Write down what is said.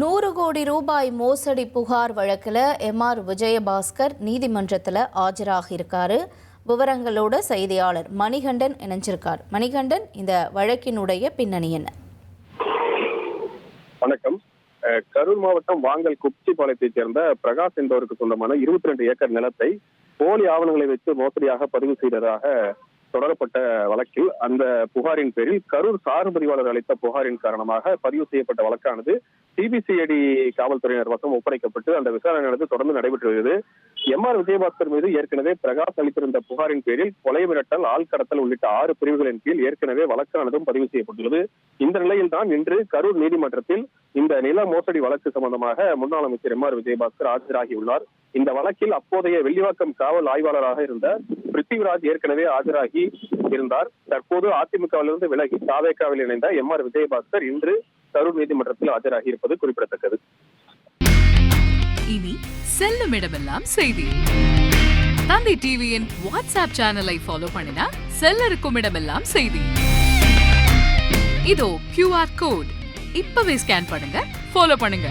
100 கோடி ரூபாய் மோசடி புகார் வழக்கில் எம்.ஆர். விஜயபாஸ்கர் நீதிமன்றத்தில் ஆஜராகி இருக்காரு. விவரங்களோட செய்தியாளர் மணிகண்டன் இணைஞ்சிருக்கார். மணிகண்டன், இந்த வழக்கினுடைய பின்னணி என்ன? வணக்கம். கரூர் மாவட்டம் வாங்கல் குப்சிபாளையத்தைச் சேர்ந்த பிரகாஷ் என்பவருக்கு சொந்தமான 22 ஏக்கர் நிலத்தை போலி ஆவணங்களை வைத்து மோசடியாக பதிவு செய்ததாக தொடரப்பட்ட வழக்கில் அந்த புகாரின் பேரில் கரூர் சார் பதிவாளர் அளித்த புகாரின் காரணமாக பதிவு செய்யப்பட்ட வழக்கானது சிபிசிஐடி காவல்துறையினர் வசம் ஒப்படைக்கப்பட்டு அந்த விசாரணையானது தொடர்ந்து நடைபெற்று வருகிறது. எம்.ஆர். விஜயபாஸ்கர் மீது ஏற்கனவே பிரகாஷ் அளித்திருந்த புகாரின் பேரில் கொலை மிரட்டல், ஆள் கடத்தல் உள்ளிட்ட 6 பிரிவுகளின் கீழ் ஏற்கனவே வழக்கானதும் பதிவு செய்யப்பட்டுள்ளது. இந்த நிலையில் தான் இன்று கரூர் நீதிமன்றத்தில் இந்த நில மோசடி வழக்கு சம்பந்தமாக முன்னாள் அமைச்சர் எம்.ஆர். விஜயபாஸ்கர் ஆஜராகியுள்ளார். இந்த வழக்கில் அப்போதைய வெள்ளிவாக்கம் காவல் ஆய்வாளராக இருந்த பிருத்திவிராஜ் ஏற்கனவே ஆஜராகி இருந்தார். தற்போது அதிமுகவிலிருந்து விலகி தாவேகாவில் இணைந்த எம்.ஆர். விஜயபாஸ்கர் இன்று கரூர் நீதிமன்றத்தில் ஆஜராகி இருப்பது குறிப்பிடத்தக்கது. இனி செல்லும் இடமெல்லாம் செய்தி. தந்தி டிவியின் வாட்ஸ்அப் சேனலை ஃபாலோ பண்ணினா செல்ல இருக்கும் இடமெல்லாம் செய்தி. இதோ QR கோட் இப்பவே ஸ்கேன் பண்ணுங்க, ஃபாலோ பண்ணுங்க.